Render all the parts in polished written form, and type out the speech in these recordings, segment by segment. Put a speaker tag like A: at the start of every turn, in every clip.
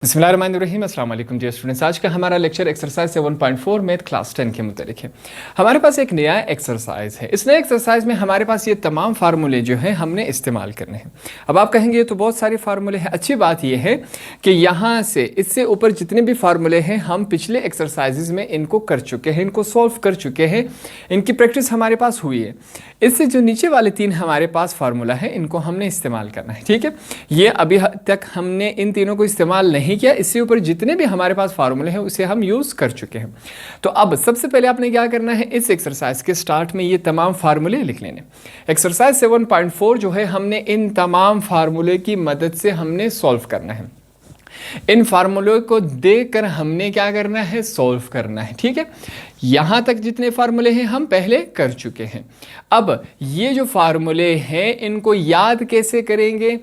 A: बिस्मिल्लाहिर्रहमानिर्रहीम अस्सलाम वालेकुम डियर स्टूडेंट्स। आज का हमारा लेक्चर एक्सरसाइज 7.4 मैथ क्लास 10 के मुतालिक है। हमारे पास एक नया एक्सरसाइज है। इस नए एक्सरसाइज में हमारे पास ये तमाम फार्मूले जो हैं हमने इस्तेमाल करने हैं। अब आप कहेंगे ये तो बहुत सारे फार्मूले हैं। अच्छी बात यह है कि यहाँ से इससे ऊपर जितने भी फार्मूले हैं हम पिछले एक्सरसाइजेज में इनको कर चुके हैं, इनको सॉल्व कर चुके हैं, इनकी प्रैक्टिस हमारे पास हुई है। इससे जो नीचे वाले तीन हमारे पास फार्मूला है इनको हमने इस्तेमाल करना है। ठीक है, ये अभी तक हमने इन तीनों को इस्तेमाल नहीं किया। इससे ऊपर जितने भी हमारे पास फार्मूले हैं उसे हम यूज़ कर चुके हैं। तो अब सबसे पहले आपने क्या करना है, इस एक्सरसाइज के स्टार्ट में ये तमाम फार्मूले लिख लेने। एक्सरसाइज 7.4 जो है हमने इन तमाम फार्मूले की मदद से हमने सॉल्व करना है। इन फार्मूलों को देखकर हमने क्या करना है, सॉल्व करना है। ठीक है, यहां तक जितने फार्मूले हैं हम पहले कर चुके हैं। अब ये जो फार्मूले हैं इनको याद कैसे करेंगे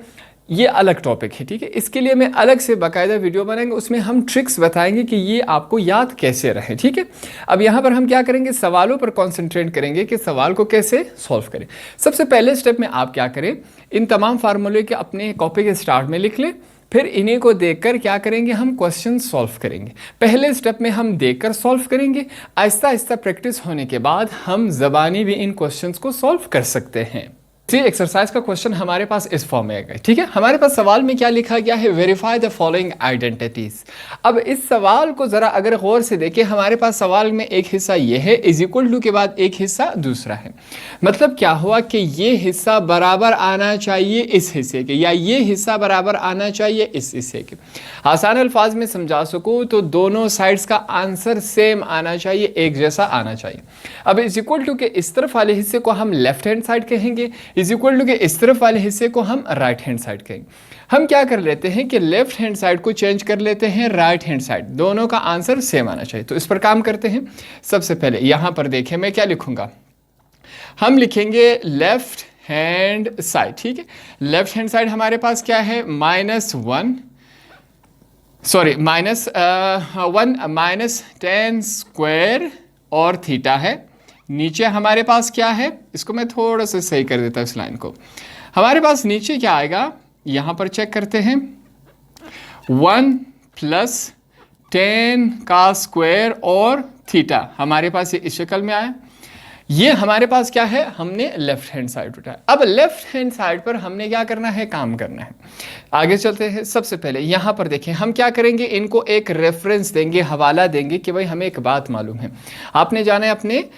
A: ये अलग टॉपिक है। ठीक है, इसके लिए मैं अलग से बाकायदा वीडियो बनाएंगे, उसमें हम ट्रिक्स बताएंगे कि ये आपको याद कैसे रहे। ठीक है, अब यहाँ पर हम क्या करेंगे, सवालों पर कॉन्सेंट्रेट करेंगे कि सवाल को कैसे सॉल्व करें। सबसे पहले स्टेप में आप क्या करें, इन तमाम फार्मूले के अपने कॉपी के स्टार्ट में लिख लें। फिर इन्हीं को देखकर क्या करेंगे, हम क्वेश्चन सॉल्व करेंगे। पहले स्टेप में हम देखकर सॉल्व करेंगे, आहिस्ता आहिस्ता प्रैक्टिस होने के बाद हम ज़बानी भी इन क्वेश्चंस को सॉल्व कर सकते हैं। इसी एक्सरसाइज का क्वेश्चन हमारे पास इस फॉर्म में आएगा। ठीक है, हमारे पास सवाल में क्या लिखा गया है, वेरीफाई द फॉलोइंग आइडेंटिटीज। अब इस सवाल को ज़रा अगर गौर से देखें, हमारे पास सवाल में एक हिस्सा ये है, इज इक्वल टू के बाद एक हिस्सा दूसरा है। मतलब क्या हुआ कि ये हिस्सा बराबर आना चाहिए इस हिस्से के, या ये हिस्सा बराबर आना चाहिए इस हिस्से के। आसान अल्फाज में समझा सकूँ तो दोनों साइड्स का आंसर सेम आना चाहिए, एक जैसा आना चाहिए। अब इज इक्वल टू के इस तरफ वाले हिस्से को हम लेफ्ट हैंड साइड कहेंगे, इज इक्वल टू के इस तरफ वाले हिस्से को हम राइट हैंड साइड कहेंगे। हम क्या कर लेते हैं कि लेफ्ट हैंड साइड को चेंज कर लेते हैं राइट हैंड साइड, दोनों का आंसर सेम आना चाहिए। तो इस पर काम करते हैं। सबसे पहले यहां पर देखें मैं क्या लिखूंगा, हम लिखेंगे लेफ्ट हैंड साइड। ठीक है, लेफ्ट हैंड साइड हमारे पास क्या है, माइनस 10 स्क्वायर और थीटा है। नीचे हमारे पास क्या है, इसको मैं थोड़ा सा सही कर देता हूं इस लाइन को। हमारे पास नीचे क्या आएगा, यहां पर चेक करते हैं, 1 + 10 का स्क्वायर और थीटा हमारे पास ये इस शक्ल में आया। ये हमारे पास क्या है, हमने लेफ्ट हैंड साइड उठाया। अब लेफ्ट हैंड साइड पर हमने क्या करना है, काम करना है। आगे चलते हैं। सबसे पहले यहां पर देखें, हम क्या करेंगे, इनको एक रेफरेंस देंगे, हवाला देंगे कि भाई हमें एक बात मालूम है। आपने जाना है अपने,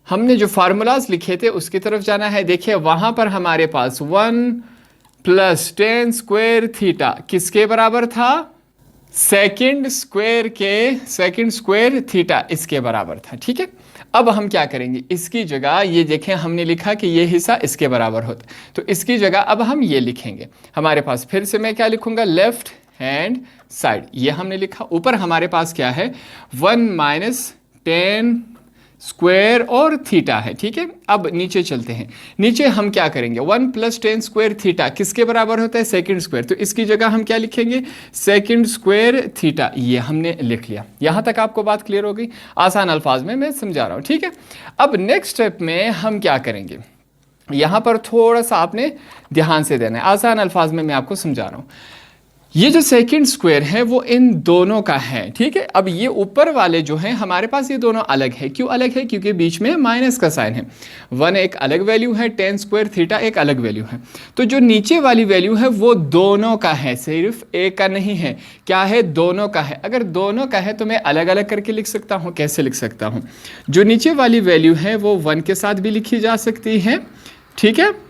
A: हमने जो फार्मूलाज लिखे थे उसकी तरफ जाना है। देखिए वहां पर हमारे पास 1 + 10 स्क्वायर थीटा किसके बराबर था, सेकंड स्क्वायर थीटा इसके बराबर था। ठीक है, अब हम क्या करेंगे, इसकी जगह ये देखें हमने लिखा कि ये हिस्सा इसके बराबर होता, तो इसकी जगह अब हम ये लिखेंगे। हमारे पास फिर से मैं क्या लिखूंगा, लेफ्ट हैंड साइड, ये हमने लिखा। ऊपर हमारे पास क्या है, 1 - 10 स्क्वायर और थीटा है। ठीक है, अब नीचे चलते हैं। नीचे हम क्या करेंगे, 1 + 10 स्क्वायर थीटा किसके बराबर होता है, सेकंड स्क्वायर, तो इसकी जगह हम क्या लिखेंगे, सेकंड स्क्वायर थीटा। ये हमने लिख लिया। यहां तक आपको बात क्लियर हो गई, आसान अल्फाज में मैं समझा रहा हूं। ठीक है, अब नेक्स्ट स्टेप में हम क्या करेंगे, यहां पर थोड़ा सा आपने ध्यान से देना है, आसान अल्फाज में मैं आपको समझा रहा हूं। ये जो सेकंड स्क्वायर है वो इन दोनों का है। ठीक है, अब ये ऊपर वाले जो हैं हमारे पास ये दोनों अलग है। क्यों अलग है, क्योंकि बीच में माइनस का साइन है। 1 एक अलग वैल्यू है, 10 स्क्वायर थीटा एक अलग वैल्यू है। तो जो नीचे वाली वैल्यू है वो दोनों का है, सिर्फ एक का नहीं है। क्या है, दोनों का है। अगर दोनों का है तो मैं अलग अलग करके लिख सकता हूँ। कैसे लिख सकता हूँ, जो नीचे वाली वैल्यू है वो 1 के साथ भी लिखी जा सकती है। ठीक है,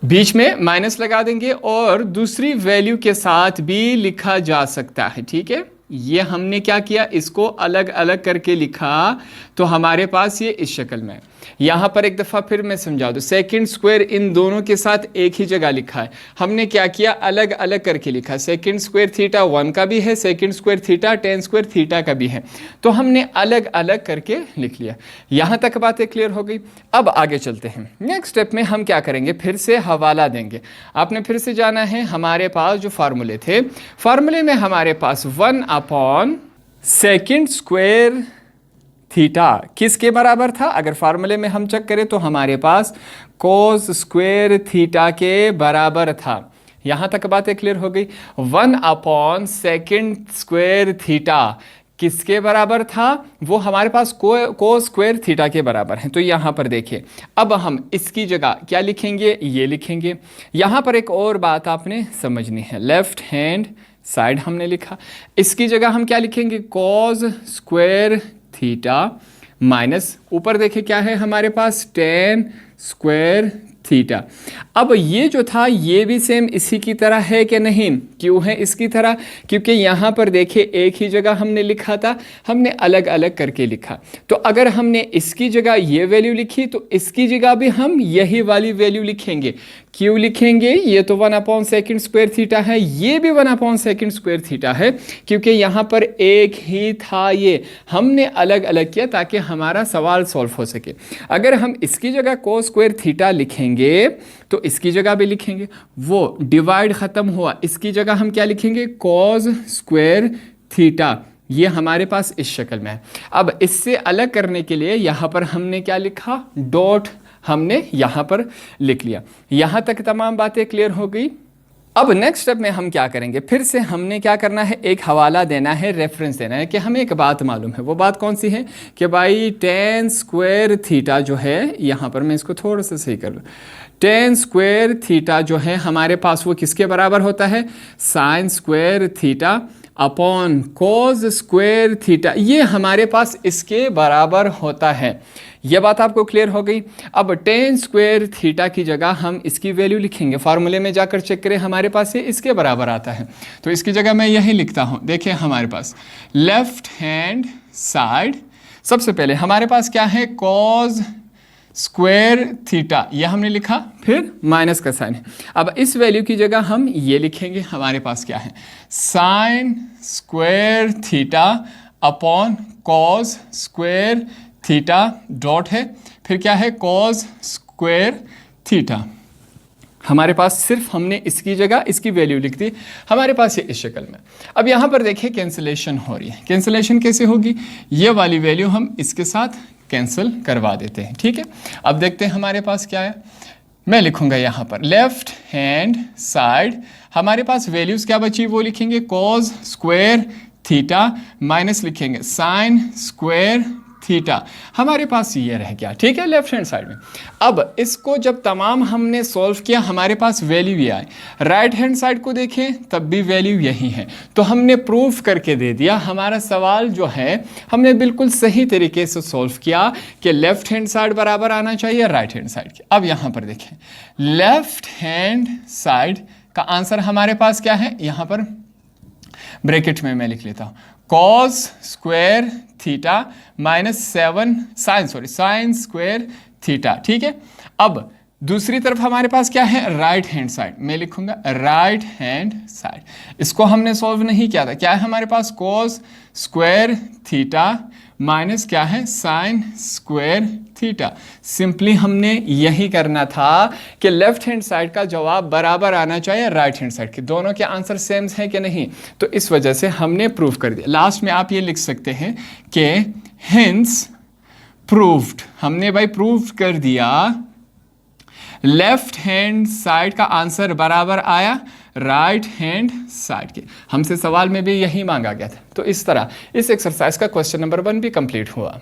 A: बीच में माइनस लगा देंगे और दूसरी वैल्यू के साथ भी लिखा जा सकता है। ठीक है, ये हमने क्या किया, इसको अलग अलग करके लिखा, तो हमारे पास ये इस शक्ल में है। यहाँ पर एक दफ़ा फिर मैं समझा दूँ, सेकंड स्क्वायर इन दोनों के साथ एक ही जगह लिखा है। हमने क्या किया, अलग अलग करके लिखा। सेकंड स्क्वायर थीटा 1 का भी है, second square theta 10 square theta का भी है, तो हमने अलग अलग करके लिख लिया। यहाँ तक बातें क्लियर हो गई। अब आगे चलते हैं। नेक्स्ट स्टेप में हम क्या करेंगे, फिर से हवाला देंगे। आपने फिर से जाना है, हमारे पास जो फार्मूले थे, फार्मूले में हमारे पास 1/2 सेकंड स्क्वायर थीटा किसके बराबर था, अगर फार्मूले में हम चेक करें तो हमारे पास कोस स्क्वायर थीटा के बराबर था। यहाँ तक बातें क्लियर हो गई। 1/sec² थीटा किसके बराबर था? वो हमारे पास को स्क्वायर थीटा के बराबर है। तो यहाँ पर देखिए, अब हम इसकी जगह क्या लिखेंगे? ये लिखेंगे। यहाँ पर एक और बात आपने समझनी है, लेफ्ट हैंड साइड हमने लिखा, इसकी जगह हम क्या लिखेंगे? कॉस स्क्वायर थीटा माइनस ऊपर देखिए क्या है हमारे पास? Ten square theta. अब ये जो था ये भी सेम इसी की तरह है कि नहीं? क्यों है इसकी तरह? क्योंकि यहाँ पर देखिए एक ही जगह हमने लिखा था, हमने अलग अलग करके लिखा। तो अगर हमने इसकी जगह ये वैल्यू लिखी तो इसकी जगह भी हम यही वाली वैल्यू लिखेंगे। क्यों लिखेंगे? ये तो 1/sec² थीटा है, ये भी 1/sec² थीटा है, क्योंकि यहाँ पर एक ही था, ये हमने अलग अलग किया ताकि हमारा सवाल सॉल्व हो सके। अगर हम इसकी जगह cos स्क्वायर थीटा लिखेंगे तो इसकी जगह भी लिखेंगे, वो डिवाइड ख़त्म हुआ, इसकी जगह हम क्या लिखेंगे? cos square theta. ये हमारे पास इस शक्ल में है। अब इससे अलग करने के लिए यहाँ पर हमने क्या लिखा? डॉट हमने यहाँ पर लिख लिया। यहाँ तक तमाम बातें क्लियर हो गई। अब नेक्स्ट स्टेप में हम क्या करेंगे? फिर से हमने क्या करना है? एक हवाला देना है, रेफरेंस देना है कि हमें एक बात मालूम है। वो बात कौन सी है? कि भाई टेन स्क्वायर थीटा जो है, यहाँ पर मैं इसको थोड़ा सा सही कर लूँ, टेन स्क्वायर थीटा जो है हमारे पास वो किसके बराबर होता है? Sine square theta upon cos square theta. ये हमारे पास इसके बराबर होता है। ये बात आपको क्लियर हो गई। अब टेन स्क्वायर थीटा की जगह हम इसकी वैल्यू लिखेंगे। फार्मूले में जाकर चेक करें, हमारे पास ये इसके बराबर आता है। तो इसकी जगह मैं यही लिखता हूँ। देखिए हमारे पास लेफ्ट हैंड साइड, सबसे पहले हमारे पास क्या है? कॉस स्क्वायर थीटा, ये हमने लिखा, फिर माइनस का साइन है। अब इस वैल्यू की जगह हम ये लिखेंगे, हमारे पास क्या है? Sine square theta upon cos square theta dot है, फिर क्या है? Cos square theta. हमारे पास सिर्फ हमने इसकी जगह इसकी वैल्यू लिख दी, हमारे पास ये इस शक्ल में। अब यहाँ पर देखिए कैंसिलेशन हो रही है। कैंसिलेशन कैसे होगी? ये वाली वैल्यू हम इसके साथ कैंसिल करवा देते हैं, ठीक है। अब देखते हैं हमारे पास क्या है। मैं लिखूंगा यहाँ पर लेफ्ट हैंड साइड, हमारे पास वैल्यूज क्या बची वो लिखेंगे, कॉस स्क्वायर थीटा माइनस लिखेंगे साइन स्क्वायर थीटा। हमारे पास ये रह गया, ठीक है, लेफ्ट हैंड साइड में। अब इसको जब तमाम हमने सॉल्व किया, हमारे पास वैल्यू ये आए। राइट हैंड साइड को देखें तब भी वैल्यू यही है, तो हमने प्रूफ करके दे दिया। हमारा सवाल जो है हमने बिल्कुल सही तरीके से सॉल्व किया कि लेफ्ट हैंड साइड बराबर आना चाहिए राइट हैंड साइड के। अब यहाँ पर देखें, लेफ्ट हैंड साइड का आंसर हमारे पास क्या है? यहाँ पर ब्रैकेट में मैं लिख लेता हूँ, cos square theta minus sine square theta, ठीक है। अब दूसरी तरफ हमारे पास क्या है? राइट हैंड साइड, मैं लिखूंगा राइट हैंड साइड। इसको हमने सॉल्व नहीं किया था, क्या है हमारे पास? कॉस स्क्वायर थीटा माइनस क्या है? Sine square theta. सिंपली हमने यही करना था कि लेफ्ट हैंड साइड का जवाब बराबर आना चाहिए राइट हैंड साइड के। दोनों के आंसर सेम है कि नहीं, तो इस वजह से हमने प्रूफ कर दिया। लास्ट में आप ये लिख सकते हैं कि हेंस प्रूव्ड, हमने भाई प्रूव कर दिया लेफ्ट हैंड साइड का आंसर बराबर आया राइट हैंड साइड के। हमसे सवाल में भी यही मांगा गया था। तो इस तरह इस एक्सरसाइज का क्वेश्चन नंबर 1 भी कंप्लीट हुआ।